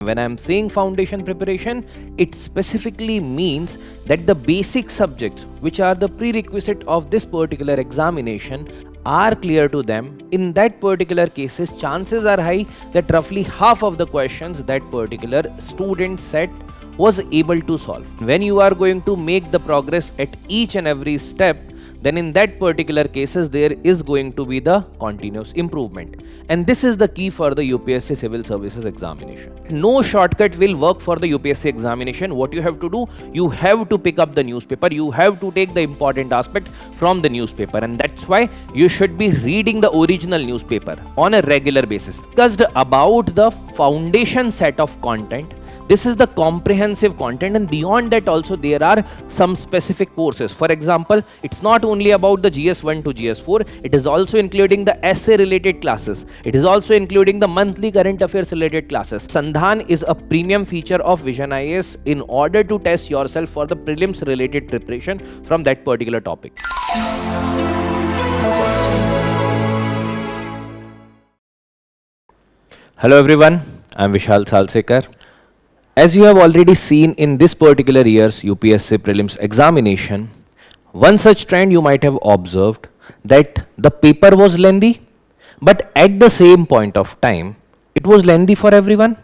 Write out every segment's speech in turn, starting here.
When I'm saying foundation preparation, it specifically means that the basic subjects, which are the prerequisite of this particular examination, are clear to them. In that particular cases, chances are high that roughly half of the questions that particular student set was able to solve. When you are going to make the progress at each and every step, then in that particular cases there is going to be the continuous improvement, and this is the key for the UPSC Civil Services examination. No shortcut will work for the UPSC examination. What you have to do, you have to pick up the newspaper, you have to take the important aspect from the newspaper, and that's why you should be reading the original newspaper on a regular basis. Discussed about the foundation set of content. This is the comprehensive content, and beyond that also there are some specific courses. For example, it's not only about the GS1 to GS4, it is also including the essay related classes. It is also including the monthly current affairs related classes. Sandhan is a premium feature of VisionIAS in order to test yourself for the prelims related preparation from that particular topic. Hello everyone, I'm Vishal Salsekar. As you have already seen in this particular year's UPSC prelims examination, one such trend you might have observed that the paper was lengthy, but at the same point of time, it was lengthy for everyone.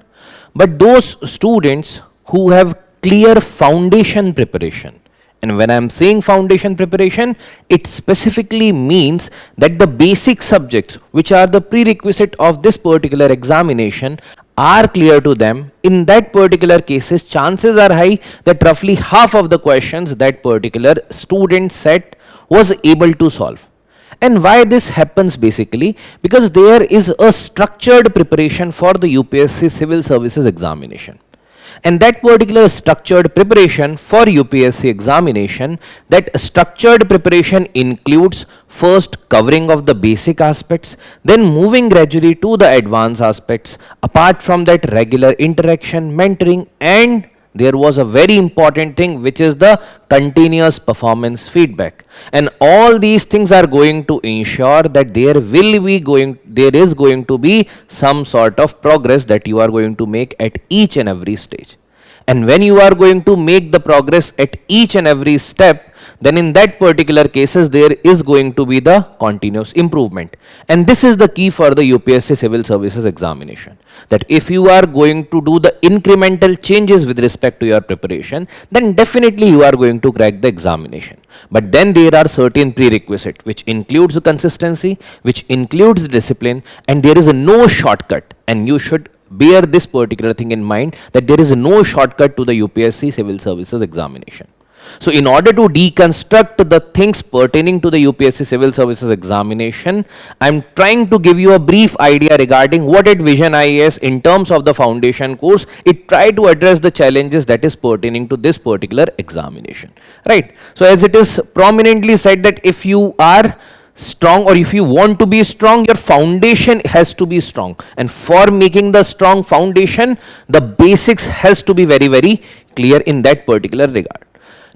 But those students who have clear foundation preparation, and when I am saying foundation preparation, it specifically means that the basic subjects, which are the prerequisite of this particular examination, are clear to them. In that particular cases, chances are high that roughly half of the questions that particular student set was able to solve. And why this happens basically? Because there is a structured preparation for the UPSC Civil Services examination. And that particular structured preparation for UPSC examination, that structured preparation includes first covering of the basic aspects, then moving gradually to the advanced aspects. Apart from that, regular interaction, mentoring, and there was a very important thing, which is the continuous performance feedback. And all these things are going to ensure that there is going to be some sort of progress that you are going to make at each and every stage. And when you are going to make the progress at each and every step, then in that particular cases there is going to be the continuous improvement. And this is the key for the UPSC Civil Services examination, that if you are going to do the incremental changes with respect to your preparation, then definitely you are going to crack the examination. But then there are certain prerequisites, which includes the consistency, which includes discipline, and there is no shortcut. And you should bear this particular thing in mind, that there is no shortcut to the UPSC Civil Services examination. So in order to deconstruct the things pertaining to the UPSC Civil Services examination, I am trying to give you a brief idea regarding what at VisionIAS in terms of the foundation course, it tried to address the challenges that is pertaining to this particular examination. Right. So as it is prominently said that if you are strong, or if you want to be strong, your foundation has to be strong. And for making the strong foundation, the basics has to be very, very clear in that particular regard.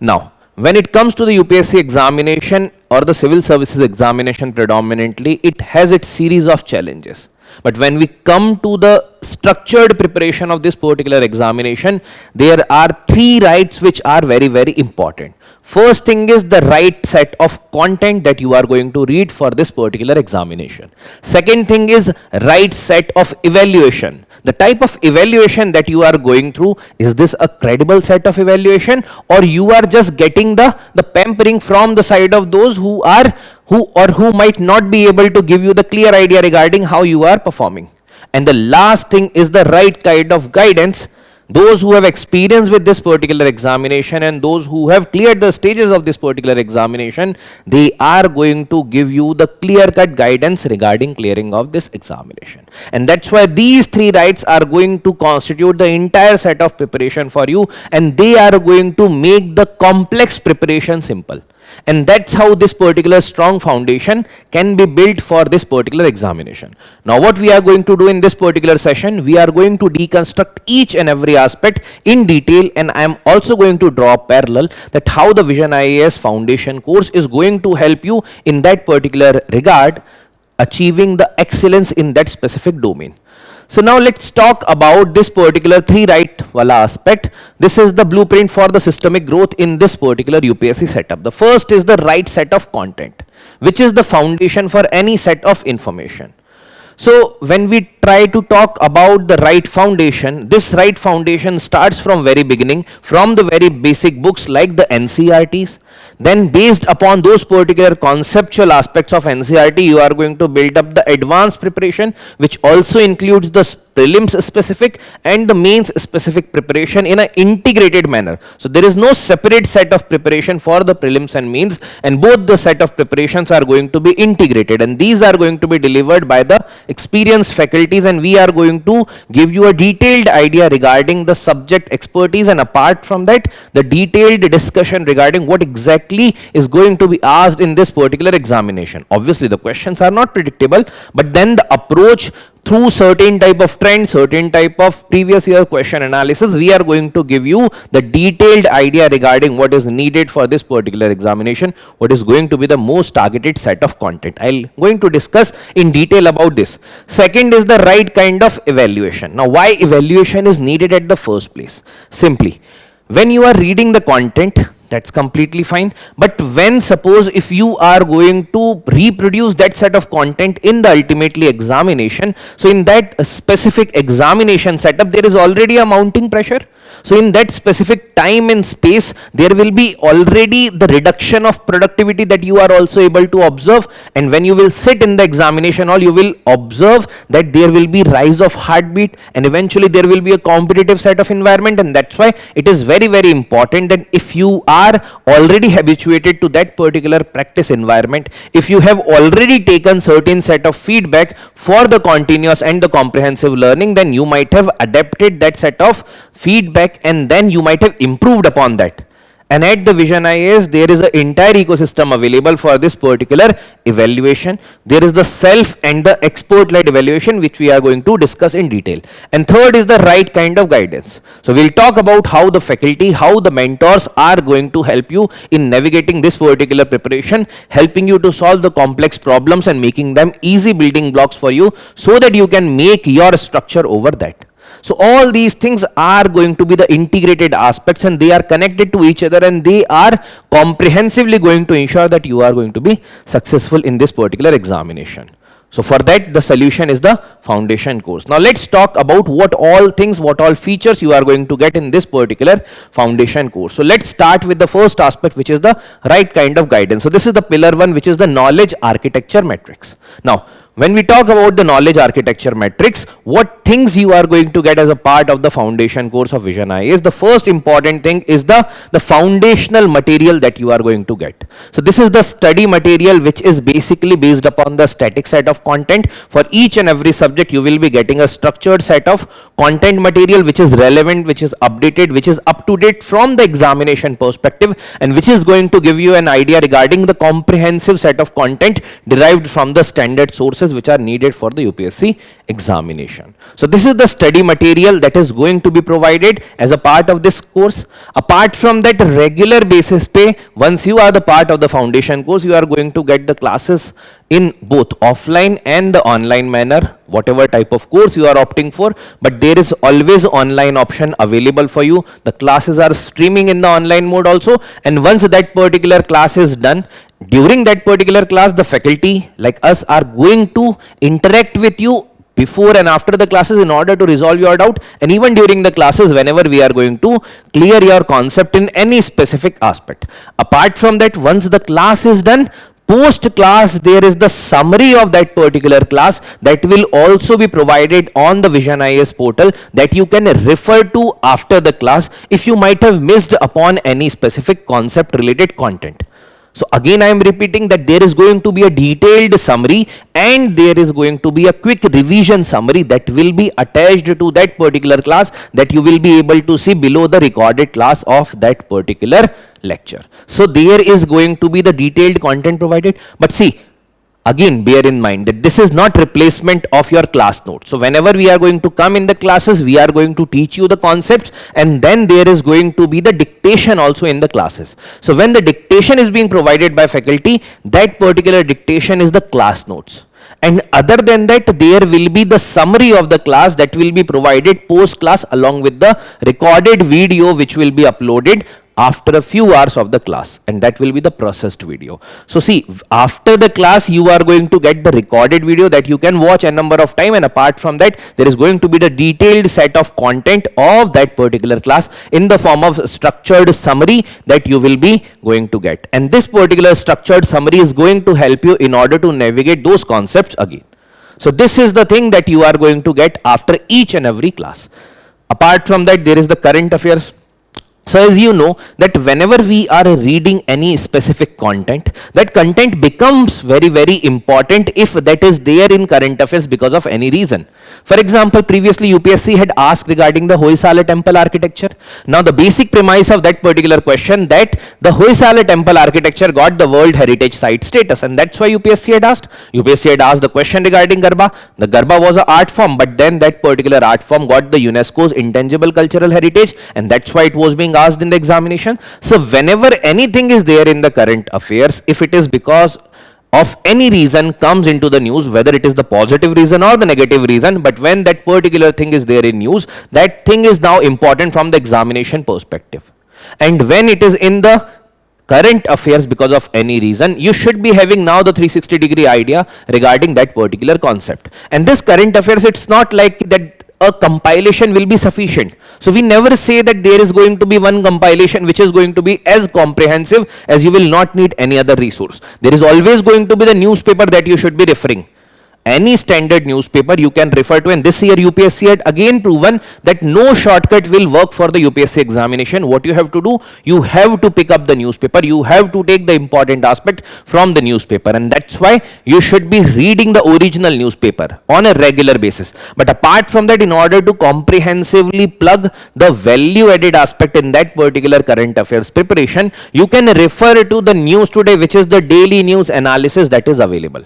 Now, when it comes to the UPSC examination or the civil services examination predominantly, it has its series of challenges. But when we come to the structured preparation of this particular examination, there are three rights which are very, very important. First thing is the right set of content that you are going to read for this particular examination. Second thing is right set of evaluation. The type of evaluation that you are going through, is this a credible set of evaluation, or you are just getting the pampering from the side of those who might not be able to give you the clear idea regarding how you are performing. And the last thing is the right kind of guidance. Those who have experience with this particular examination and those who have cleared the stages of this particular examination, they are going to give you the clear-cut guidance regarding clearing of this examination. And that's why these three rights are going to constitute the entire set of preparation for you, and they are going to make the complex preparation simple. And that's how this particular strong foundation can be built for this particular examination. Now what we are going to do in this particular session, we are going to deconstruct each and every aspect in detail, and I am also going to draw a parallel that how the VisionIAS foundation course is going to help you in that particular regard, achieving the excellence in that specific domain. So now let's talk about this particular 3 right wala aspect. This is the blueprint for the systemic growth in this particular UPSC setup. The first is the right set of content, which is the foundation for any set of information. So when we try to talk about the right foundation, this right foundation starts from very beginning, from the very basic books like the NCERTs. Then based upon those particular conceptual aspects of NCERT, you are going to build up the advanced preparation, which also includes the prelims specific and the mains specific preparation in an integrated manner. So there is no separate set of preparation for the prelims and mains, and both the set of preparations are going to be integrated, and these are going to be delivered by the experienced faculties, and we are going to give you a detailed idea regarding the subject expertise, and apart from that, the detailed discussion regarding what exactly is going to be asked in this particular examination. Obviously the questions are not predictable, but then the approach through certain type of trend, certain type of previous year question analysis, we are going to give you the detailed idea regarding what is needed for this particular examination, what is going to be the most targeted set of content. I'll going to discuss in detail about this. Second is the right kind of evaluation. Now why evaluation is needed at the first place? Simply, when you are reading the content, that's completely fine, but when suppose if you are going to reproduce that set of content in the ultimately examination, so in that specific examination setup there is already a mounting pressure. So in that specific time and space, there will be already the reduction of productivity that you are also able to observe, and when you will sit in the examination hall, you will observe that there will be rise of heartbeat, and eventually there will be a competitive set of environment, and that's why it is very, very important that if you are already habituated to that particular practice environment, if you have already taken certain set of feedback for the continuous and the comprehensive learning, then you might have adapted that set of feedback, and then you might have improved upon that. And at the VisionIAS, there is an entire ecosystem available for this particular evaluation. There is the self and the expert-led evaluation, which we are going to discuss in detail. And third is the right kind of guidance. So we'll talk about how the faculty, how the mentors are going to help you in navigating this particular preparation, helping you to solve the complex problems and making them easy building blocks for you so that you can make your structure over that. So all these things are going to be the integrated aspects, and they are connected to each other, and they are comprehensively going to ensure that you are going to be successful in this particular examination. So for that, the solution is the foundation course. Now let's talk about what all things, what all features you are going to get in this particular foundation course. So let's start with the first aspect, which is the right kind of guidance. So this is the pillar 1, which is the knowledge architecture matrix. Now when we talk about the knowledge architecture matrix, what things you are going to get as a part of the foundation course of VisionIAS, the first important thing is the foundational material that you are going to get. So this is the study material, which is basically based upon the static set of content. For each and every subject, you will be getting a structured set of content material, which is relevant, which is updated, which is up to date from the examination perspective, and which is going to give you an idea regarding the comprehensive set of content derived from the standard sources which are needed for the UPSC examination. So this is the study material that is going to be provided as a part of this course. Apart from that, regular basis pay, once you are the part of the foundation course, you are going to get the classes in both offline and the online manner, whatever type of course you are opting for, but there is always online option available for you. The classes are streaming in the online mode also, and once that particular class is done, during that particular class, the faculty like us are going to interact with you before and after the classes in order to resolve your doubt, and even during the classes whenever we are going to clear your concept in any specific aspect. Apart from that, once the class is done, post class there is the summary of that particular class that will also be provided on the VisionIAS portal that you can refer to after the class if you might have missed upon any specific concept related content. So again I am repeating that there is going to be a detailed summary and there is going to be a quick revision summary that will be attached to that particular class that you will be able to see below the recorded class of that particular lecture. So there is going to be the detailed content provided, but see, again bear in mind that this is not replacement of your class notes. So whenever we are going to come in the classes, we are going to teach you the concepts, and then there is going to be the dictation also in the classes. So when the dictation is being provided by faculty, that particular dictation is the class notes. And other than that, there will be the summary of the class that will be provided post class along with the recorded video which will be uploaded after a few hours of the class, and that will be the processed video. So see, after the class you are going to get the recorded video that you can watch a number of time, and apart from that there is going to be the detailed set of content of that particular class in the form of structured summary that you will be going to get, and this particular structured summary is going to help you in order to navigate those concepts again. So this is the thing that you are going to get after each and every class. Apart from that, there is the current affairs. So as you know that whenever we are reading any specific content, that content becomes very important if that is there in current affairs because of any reason. For example, previously UPSC had asked regarding the Hoysala temple architecture. Now the basic premise of that particular question, that the Hoysala temple architecture got the World Heritage Site status, and that's why UPSC had asked. UPSC had asked the question regarding Garba. The Garba was an art form, but then that particular art form got the UNESCO's intangible cultural heritage, and that's why it was being asked in the examination. So whenever anything is there in the current affairs, if it is because of any reason comes into the news, whether it is the positive reason or the negative reason, but when that particular thing is there in news, that thing is now important from the examination perspective. And when it is in the current affairs because of any reason, you should be having now the 360-degree idea regarding that particular concept. And this current affairs, it's not like that a compilation will be sufficient. So we never say that there is going to be one compilation which is going to be as comprehensive as you will not need any other resource. There is always going to be the newspaper that you should be referring. Any standard newspaper you can refer to, and this year UPSC had again proven that no shortcut will work for the UPSC examination. What you have to do, you have to pick up the newspaper, you have to take the important aspect from the newspaper, and that's why you should be reading the original newspaper on a regular basis. But apart from that, in order to comprehensively plug the value added aspect in that particular current affairs preparation, you can refer to the news today, which is the daily news analysis that is available.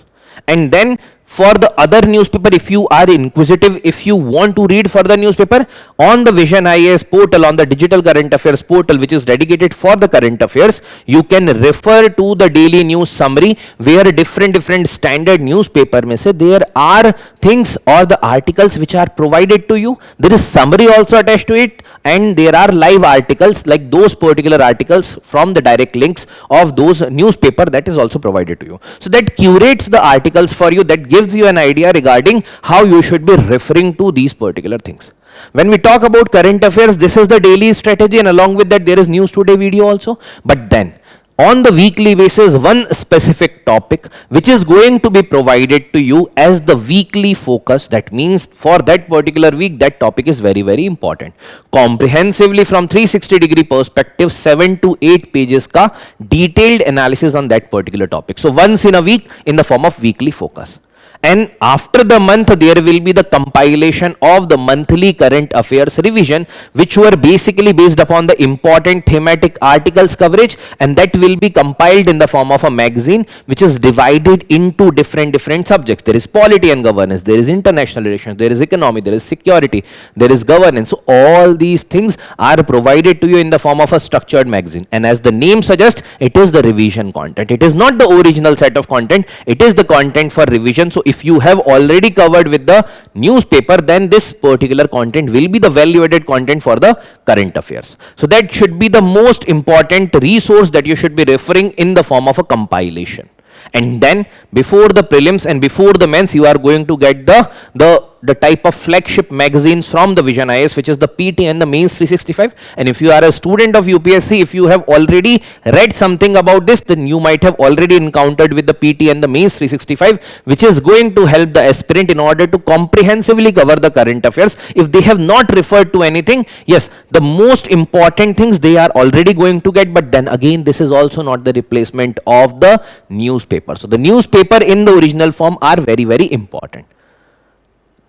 And then for the other newspaper, if you are inquisitive, if you want to read further newspaper, on the VisionIAS portal, on the digital current affairs portal, which is dedicated for the current affairs, you can refer to the daily news summary, where different standard newspaper may say there are things or the articles which are provided to you. There is summary also attached to it, and there are live articles like those particular articles from the direct links of those newspaper that is also provided to you. So that curates the articles for you, that gives you an idea regarding how you should be referring to these particular things. When we talk about current affairs, this is the daily strategy, and along with that there is news today video also. But then on the weekly basis, one specific topic which is going to be provided to you as the weekly focus. That means for that particular week, that topic is very important. Comprehensively from 360-degree perspective, 7 to 8 pages ka detailed analysis on that particular topic. So once in a week in the form of weekly focus. And after the month, there will be the compilation of the monthly current affairs revision, which were basically based upon the important thematic articles coverage, and that will be compiled in the form of a magazine, which is divided into different subjects. There is polity and governance, there is international relations, there is economy, there is security, there is governance. So all these things are provided to you in the form of a structured magazine. And as the name suggests, it is the revision content. It is not the original set of content, it is the content for revision. So if you have already covered with the newspaper, then this particular content will be the value added content for the current affairs. So that should be the most important resource that you should be referring in the form of a compilation. And then before the prelims and before the mains, you are going to get the type of flagship magazines from the VisionIAS, which is the PT and the Mains 365. And if you are a student of UPSC, if you have already read something about this, then you might have already encountered with the PT and the Mains 365, which is going to help the aspirant in order to comprehensively cover the current affairs. If they have not referred to anything, yes, the most important things they are already going to get, but then again, this is also not the replacement of the newspaper. So the newspaper in the original form are very important.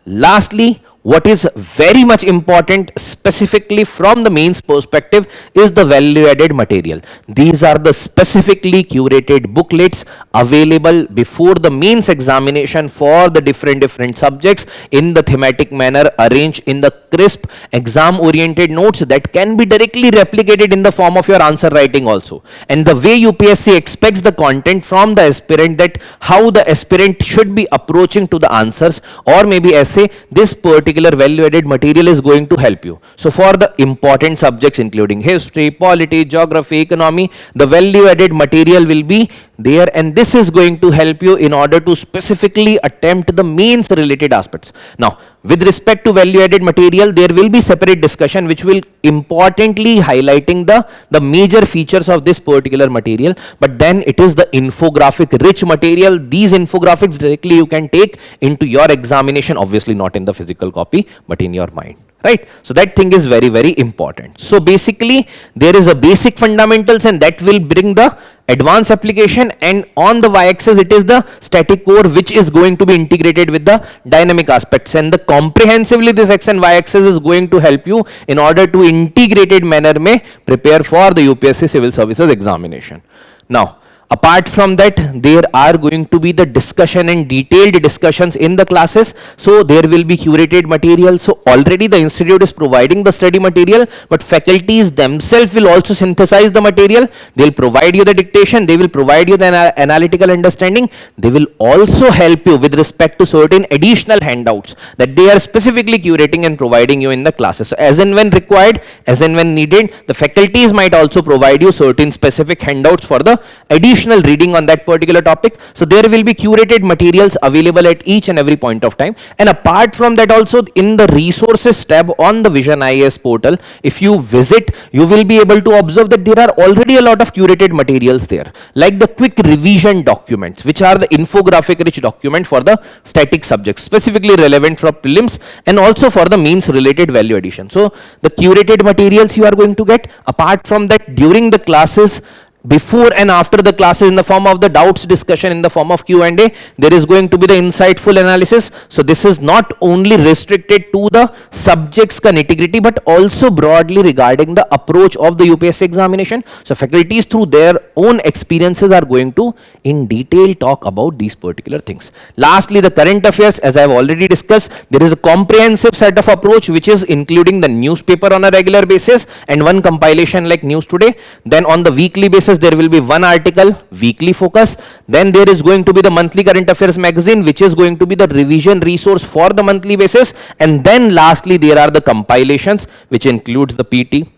Lastly, what is very much important specifically from the mains perspective is the value added material. These are the specifically curated booklets available before the mains examination for the different subjects in the thematic manner, arranged in the crisp, exam-oriented notes that can be directly replicated in the form of your answer writing also. And the way UPSC expects the content from the aspirant, that how the aspirant should be approaching to the answers or maybe essay, this particular value-added material is going to help you. So for the important subjects including history, polity, geography, economy, the value-added material will be there, and this is going to help you in order to specifically attempt the mains related aspects. Now, with respect to value added material, there will be separate discussion which will importantly highlighting the major features of this particular material, but then it is the infographic rich material. These infographics directly you can take into your examination, obviously not in the physical copy, but in your mind. Right? So that thing is very, very important. So basically, there is a basic fundamentals and that will bring the advanced application, and on the y-axis it is the static core which is going to be integrated with the dynamic aspects, and the comprehensively this x and y-axis is going to help you in order to integrated manner may prepare for the UPSC civil services examination. Now, apart from that, there are going to be the discussion and detailed discussions in the classes. So there will be curated material. So already the institute is providing the study material, but faculties themselves will also synthesize the material. They will provide you the dictation. They will provide you the analytical understanding. They will also help you with respect to certain additional handouts that they are specifically curating and providing you in the classes. So as and when required, as and when needed, the faculties might also provide you certain specific handouts for the additional reading on that particular topic. So there will be curated materials available at each and every point of time. And apart from that also, in the resources tab on the VisionIAS portal, if you visit, you will be able to observe that there are already a lot of curated materials there, like the quick revision documents, which are the infographic rich document for the static subjects, specifically relevant for prelims and also for the mains related value addition. So the curated materials you are going to get. Apart from that, during the classes, before and after the classes, in the form of the doubts discussion, in the form of Q&A, there is going to be the insightful analysis. So this is not only restricted to the subjects ka nitty-gritty, but also broadly regarding the approach of the UPSC examination. So faculties through their own experiences are going to in detail talk about these particular things. Lastly, the current affairs, as I have already discussed, there is a comprehensive set of approach which is including the newspaper on a regular basis and one compilation like News Today. Then on the weekly basis, there will be one article, weekly focus. Then there is going to be the monthly current affairs magazine, which is going to be the revision resource for the monthly basis. And then lastly, there are the compilations, which includes the PT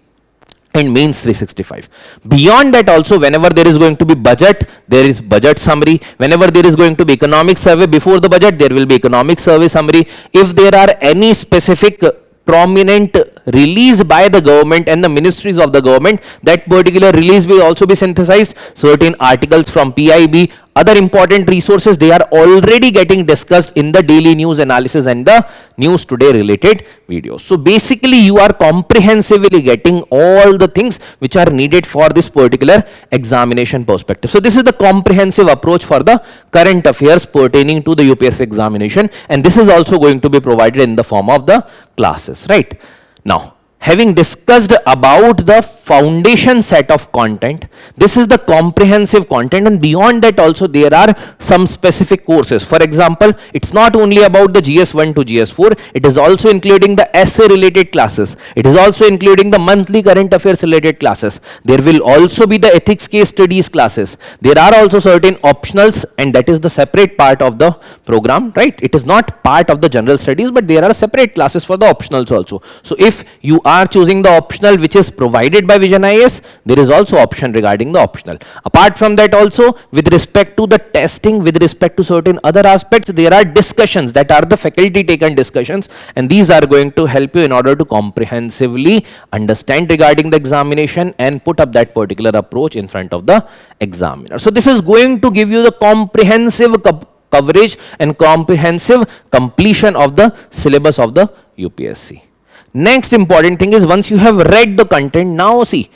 and mains 365. Beyond that also, whenever there is going to be budget, there is budget summary. Whenever there is going to be economic survey before the budget, there will be economic survey summary. If there are any specific prominent release by the government and the ministries of the government, that particular release will also be synthesized. Certain articles from PIB, other important resources, they are already getting discussed in the daily news analysis and the News Today related videos. So basically you are comprehensively getting all the things which are needed for this particular examination perspective. So this is the comprehensive approach for the current affairs pertaining to the UPSC examination, and this is also going to be provided in the form of the classes, right? Now, having discussed about the foundation set of content, this is the comprehensive content, and beyond that also there are some specific courses. For example, it's not only about the GS1 to GS4, it is also including the essay related classes. It is also including the monthly current affairs related classes. There will also be the ethics case studies classes. There are also certain optionals, and that is the separate part of the program, right? It is not part of the general studies, but there are separate classes for the optionals also. So if you are choosing the optional which is provided by VisionIAS, there is also option regarding the optional. Apart from that also, with respect to the testing, with respect to certain other aspects, there are discussions that are the faculty taken discussions, and these are going to help you in order to comprehensively understand regarding the examination and put up that particular approach in front of the examiner. So this is going to give you the comprehensive coverage and comprehensive completion of the syllabus of the UPSC. Next important thing is, once you have read the content, now see,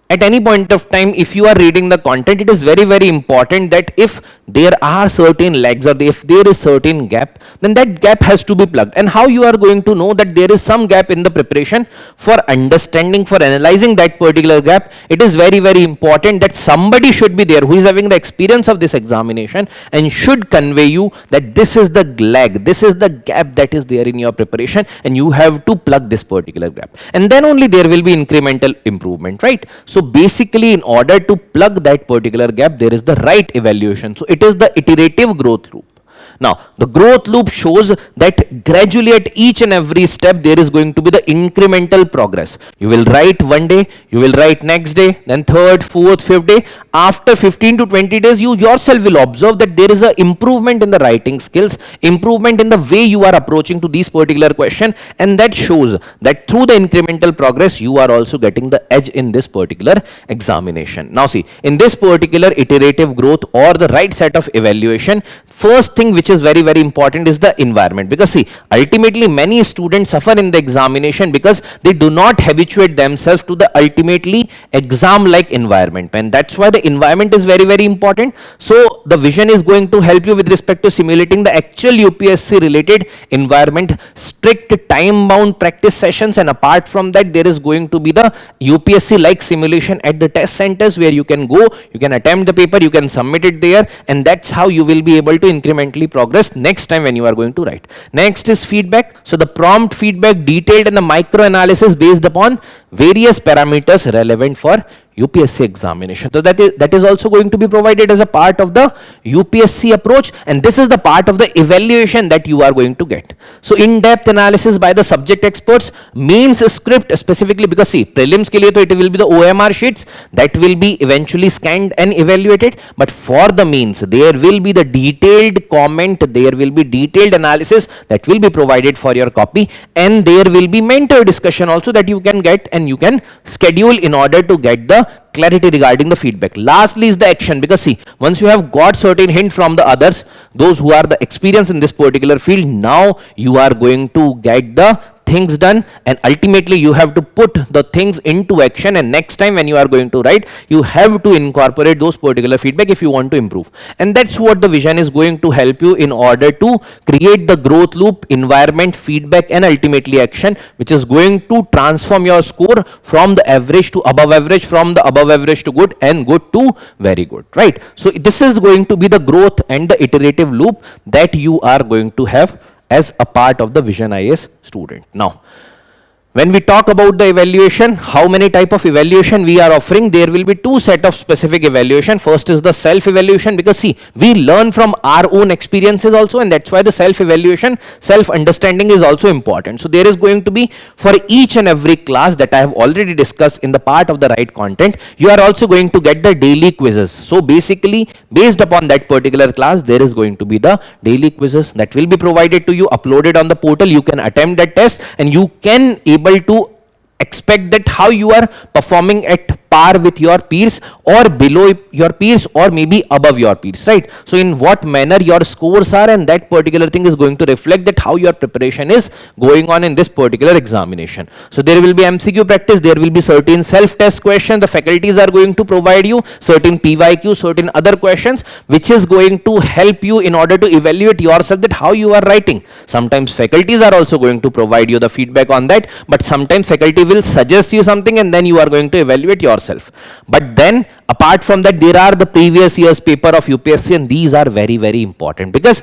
at any point of time, if you are reading the content, it is very, very important that if there are certain lags, or if there is certain gap, then that gap has to be plugged. And how you are going to know that there is some gap in the preparation? For understanding, for analyzing that particular gap, it is very, very important that somebody should be there who is having the experience of this examination and should convey you that this is the lag, this is the gap that is there in your preparation, and you have to plug this particular gap, and then only there will be incremental improvement, right? So basically, in order to plug that particular gap, there is the right evaluation. So it is the iterative growth loop. Now, the growth loop shows that gradually at each and every step, there is going to be the incremental progress. You will write one day, you will write next day, then third, fourth, fifth day. After 15 to 20 days, you yourself will observe that there is an improvement in the writing skills, improvement in the way you are approaching to these particular question, and that shows that through the incremental progress, you are also getting the edge in this particular examination. Now see, in this particular iterative growth or the right set of evaluation, first thing which is very, very important is the environment. Because see, ultimately many students suffer in the examination because they do not habituate themselves to the ultimately exam like environment, and that's why the environment is very, very important. So the vision is going to help you with respect to simulating the actual UPSC related environment, strict time bound practice sessions, and apart from that there is going to be the UPSC like simulation at the test centers where you can go, you can attempt the paper, you can submit it there, and that's how you will be able to incrementally progress next time when you are going to write. Next is feedback. So the prompt feedback, detailed and the micro analysis based upon various parameters relevant for UPSC examination. So that is also going to be provided as a part of the UPSC approach, and this is the part of the evaluation that you are going to get. So in-depth analysis by the subject experts, mains script specifically, because see, prelims ke liye to it will be the OMR sheets that will be eventually scanned and evaluated, but for the mains there will be the detailed comment, there will be detailed analysis that will be provided for your copy, and there will be mentor discussion also that you can get and you can schedule in order to get the clarity regarding the feedback. Lastly is the action, because see, once you have got certain hint from the others, those who are the experienced in this particular field, now you are going to get the things done, and ultimately you have to put the things into action, and next time when you are going to write, you have to incorporate those particular feedback if you want to improve. And that's what the vision is going to help you in order to create the growth loop, environment, feedback, and ultimately action, which is going to transform your score from the average to above average, from the above average to good, and good to very good, right? So this is going to be the growth and the iterative loop that you are going to have as a part of the VisionIAS student. Now, when we talk about the evaluation, how many type of evaluation we are offering? There will be two set of specific evaluation. First is the self-evaluation, because see, we learn from our own experiences also, and that's why the self-evaluation, self-understanding is also important. So there is going to be for each and every class that I have already discussed in the part of the right content, you are also going to get the daily quizzes. So basically, based upon that particular class, there is going to be the daily quizzes that will be provided to you, uploaded on the portal. You can attempt that test, and you can able to expect that how you are performing at par with your peers or below your peers or maybe above your peers, right? So in what manner your scores are, and that particular thing is going to reflect that how your preparation is going on in this particular examination. So there will be MCQ practice, there will be certain self-test questions, the faculties are going to provide you certain PYQ, certain other questions, which is going to help you in order to evaluate yourself that how you are writing. Sometimes faculties are also going to provide you the feedback on that, but sometimes faculty will suggest you something and then you are going to evaluate yourself. But then apart from that, there are the previous year's paper of UPSC, and these are very, very important because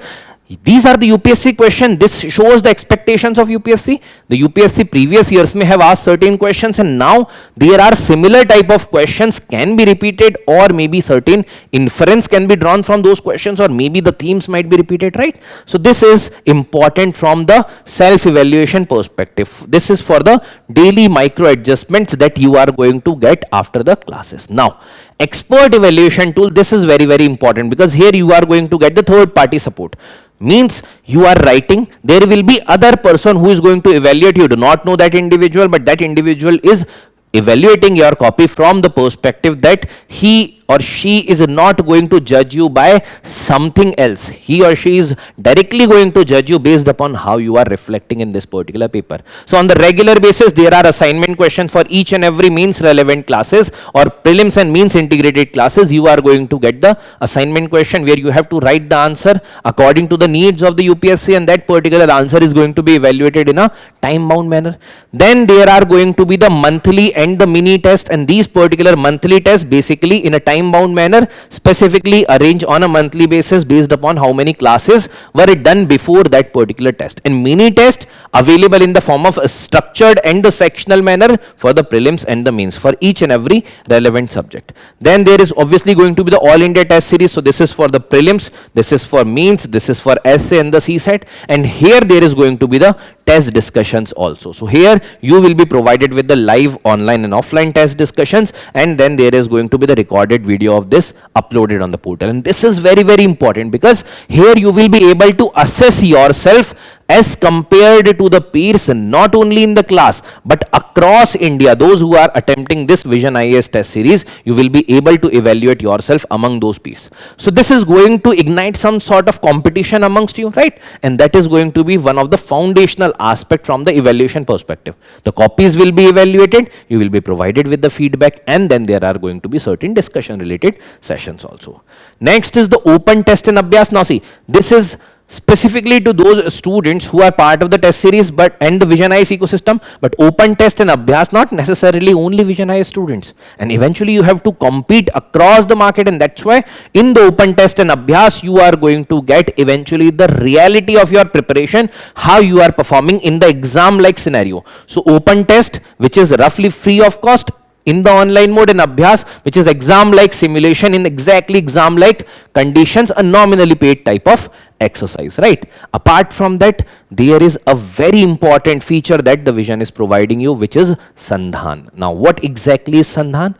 these are the UPSC questions. This shows the expectations of UPSC. The UPSC previous years may have asked certain questions, and now there are similar type of questions can be repeated, or maybe certain inference can be drawn from those questions, or maybe the themes might be repeated, right? So this is important from the self-evaluation perspective. This is for the daily micro adjustments that you are going to get after the classes. Now, expert evaluation tool, this is very, very important because here you are going to get the third party support. Means you are writing, there will be other person who is going to evaluate. You do not know that individual, but that individual is evaluating your copy from the perspective that he or she is not going to judge you by something else. He or she is directly going to judge you based upon how you are reflecting in this particular paper. So on the regular basis, there are assignment questions for each and every means relevant classes or prelims and means integrated classes. You are going to get the assignment question where you have to write the answer according to the needs of the UPSC, and that particular answer is going to be evaluated in a time bound manner. Then there are going to be the monthly and the mini test, and these particular monthly tests basically in a time bound manner specifically arranged on a monthly basis based upon how many classes were done before that particular test, and mini test available in the form of a structured and the sectional manner for the prelims and the means for each and every relevant subject. Then there is obviously going to be the all India test series. So this is for the prelims, this is for means, this is for essay and the CSAT, and here there is going to be the test discussions also. So here you will be provided with the live online and offline test discussions, and then there is going to be the recorded video of this uploaded on the portal. And this is very, very important because here you will be able to assess yourself as compared to the peers, not only in the class but across India. Those who are attempting this VisionIAS test series, you will be able to evaluate yourself among those peers. So this is going to ignite some sort of competition amongst you, right? And that is going to be one of the foundational aspect from the evaluation perspective. The copies will be evaluated, you will be provided with the feedback, and then there are going to be certain discussion related sessions also. Next is the open test in Abhyaas. Now see, this is specifically to those students who are part of the test series but and the VisionIAS ecosystem, but open test and Abhyaas not necessarily only VisionIAS students, and eventually you have to compete across the market, and that's why in the open test and Abhyaas you are going to get eventually the reality of your preparation, how you are performing in the exam like scenario. So open test, which is roughly free of cost in the online mode, in Abhyaas, which is exam like simulation in exactly exam like conditions, a nominally paid type of exercise, right? Apart from that, there is a very important feature that the Vision is providing you, which is Sandhan. Now what exactly is Sandhan?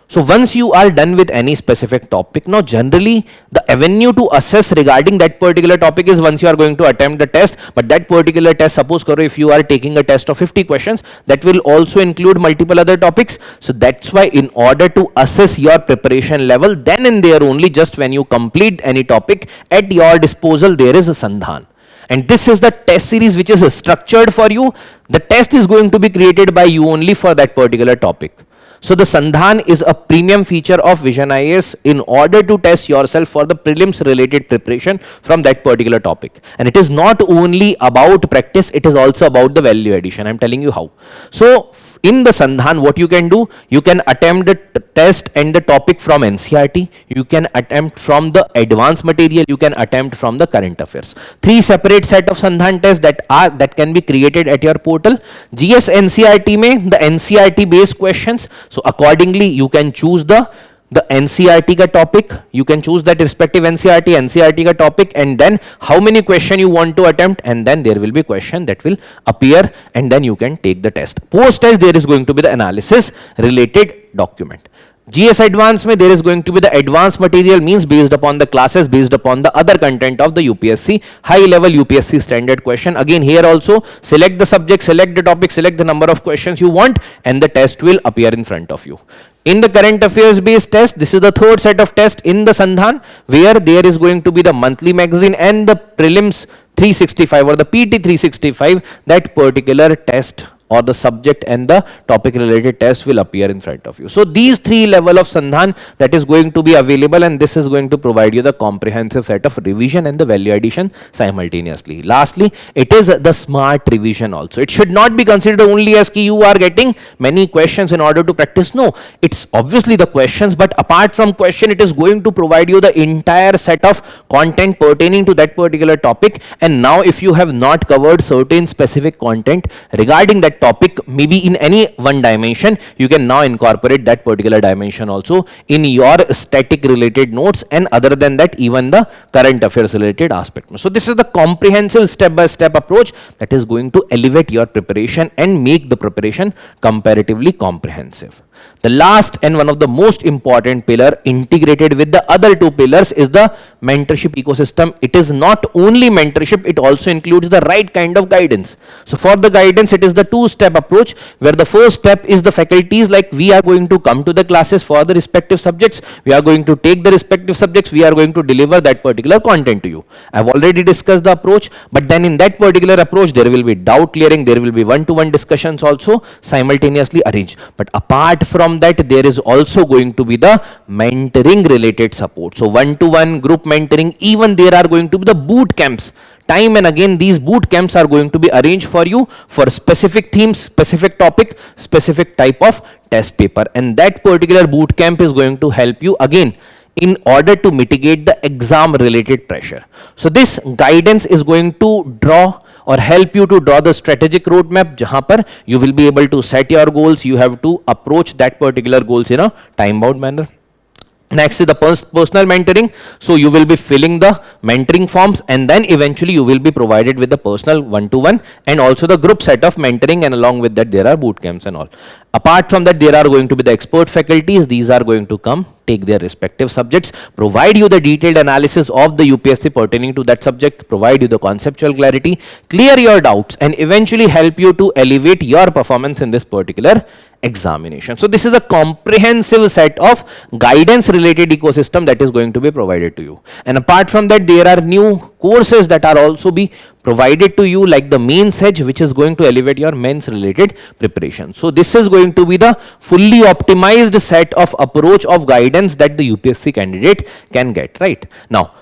So once you are done with any specific topic, now generally the avenue to assess regarding that particular topic is once you are going to attempt the test, but that particular test, suppose karo if you are taking a test of 50 questions, that will also include multiple other topics. So that's why in order to assess your preparation level, then and there only, just when you complete any topic at your disposal, there is a Sandhan. And this is the test series which is structured for you. The test is going to be created by you only for that particular topic. So the Sandhan is a premium feature of VisionIAS in order to test yourself for the prelims related preparation from that particular topic. And it is not only about practice, it is also about the value addition. I'm telling you how. So in the Sandhan, what you can do, you can attempt the test and the topic from NCERT, you can attempt from the advanced material, you can attempt from the current affairs. 3 separate set of Sandhan tests that can be created at your portal. GS NCERT mein the NCERT based questions. So accordingly, you can choose the NCERT ka topic, you can choose that respective NCERT ka topic, and then how many question you want to attempt, and then there will be question that will appear, and then you can take the test. Post test, there is going to be the analysis related document. GS Advanced mein there is going to be the advanced material, means based upon the classes, based upon the other content of the UPSC, high level UPSC standard question. Again here also, select the subject, select the topic, select the number of questions you want, and the test will appear in front of you. In the current affairs based test, this is the third set of test in the Sandhan, where there is going to be the monthly magazine and the prelims 365 or the PT 365, that particular test or the subject and the topic related test will appear in front of you. So these 3 level of Sandhan that is going to be available, and this is going to provide you the comprehensive set of revision and the value addition simultaneously. Lastly, it is the smart revision also. It should not be considered only as ki you are getting many questions in order to practice. No, it's obviously the questions, but apart from question, it is going to provide you the entire set of content pertaining to that particular topic. And now if you have not covered certain specific content regarding that topic, maybe in any one dimension, you can now incorporate that particular dimension also in your static related notes, and other than that, even the current affairs related aspect. So this is the comprehensive step-by-step approach that is going to elevate your preparation and make the preparation comparatively comprehensive. The last and one of the most important pillar integrated with the other 2 pillars is the mentorship ecosystem. It is not only mentorship, it also includes the right kind of guidance. So for the guidance, it is the 2 two-step approach, where the first step is the faculties, like we are going to come to the classes for the respective subjects, we are going to take the respective subjects, we are going to deliver that particular content to you. I've already discussed the approach, but then in that particular approach, there will be doubt clearing, there will be one-to-one discussions also simultaneously arranged. But apart from that, there is also going to be the mentoring related support. So one-to-one group mentoring, even there are going to be the boot camps. Time and again, these boot camps are going to be arranged for you for specific themes, specific topic, specific type of test paper. And that particular boot camp is going to help you again in order to mitigate the exam related pressure. So this guidance is going to draw or help you to draw the strategic roadmap, jahan par you will be able to set your goals. You have to approach that particular goals in a time-bound manner. Next is the personal mentoring. So you will be filling the mentoring forms, and then eventually you will be provided with the personal one-to-one and also the group set of mentoring, and along with that there are boot camps and all. Apart from that, there are going to be the expert faculties. These are going to come, take their respective subjects, provide you the detailed analysis of the UPSC pertaining to that subject, provide you the conceptual clarity, clear your doubts, and eventually help you to elevate your performance in this particular examination. So this is a comprehensive set of guidance related ecosystem that is going to be provided to you. And apart from that, there are new courses that are also be provided to you, like the Mains Edge, which is going to elevate your mains related preparation. So this is going to be the fully optimized set of approach of guidance that the UPSC candidate can get, right? Now,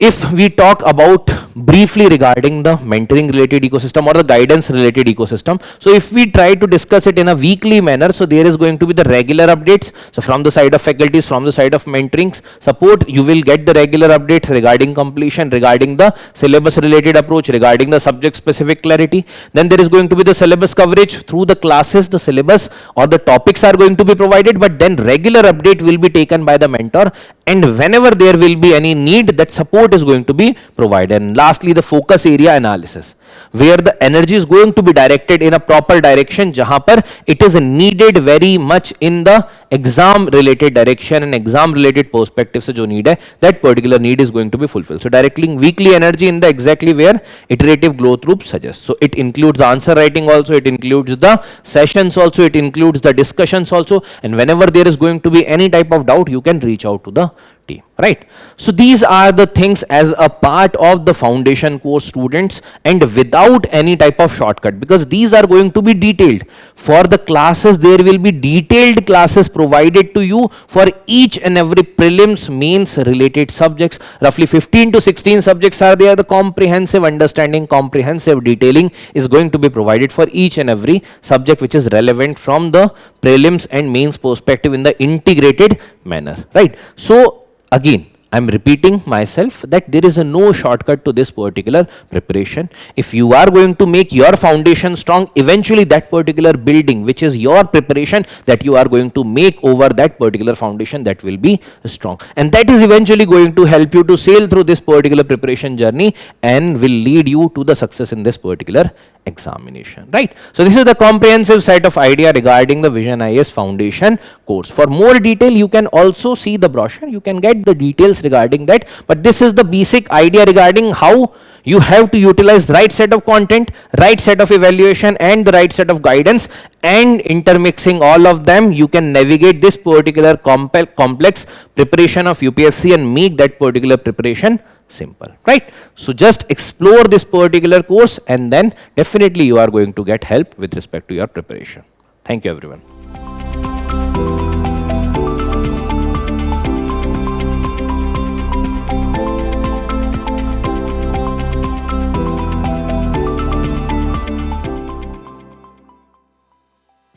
if we talk about briefly regarding the mentoring related ecosystem or the guidance related ecosystem, so if we try to discuss it in a weekly manner, so there is going to be the regular updates. So from the side of faculties, from the side of mentoring support, you will get the regular updates regarding completion, regarding the syllabus related approach, regarding the subject specific clarity. Then there is going to be the syllabus coverage through the classes, the syllabus or the topics are going to be provided, but then regular update will be taken by the mentor, and whenever there will be any need, that support is going to be provided. And lastly, the focus area analysis, where the energy is going to be directed in a proper direction, jahan par it is needed very much in the exam related direction and exam related perspective se jo need hai, that particular need is going to be fulfilled. So directing weekly energy in the exactly where iterative growth loop suggests. So it includes the answer writing also, it includes the sessions also, it includes the discussions also, and whenever there is going to be any type of doubt, you can reach out to the team, right? So these are the things as a part of the foundation course, students, and without any type of shortcut, because these are going to be detailed. For the classes, there will be detailed classes provided to you for each and every prelims, mains related subjects. Roughly 15 to 16 subjects are there. The comprehensive understanding, comprehensive detailing is going to be provided for each and every subject which is relevant from the prelims and mains perspective in the integrated manner, right? So again, I'm repeating myself that there is no shortcut to this particular preparation. If you are going to make your foundation strong, eventually that particular building, which is your preparation that you are going to make over that particular foundation, that will be strong. And that is eventually going to help you to sail through this particular preparation journey and will lead you to the success in this particular examination, right? So this is the comprehensive set of idea regarding the VisionIAS foundation course. For more detail, you can also see the brochure, you can get the details regarding that, but this is the basic idea regarding how you have to utilize the right set of content, right set of evaluation, and the right set of guidance, and intermixing all of them, you can navigate this particular complex preparation of UPSC and make that particular preparation simple, right? So just explore this particular course, and then definitely you are going to get help with respect to your preparation. Thank you, everyone.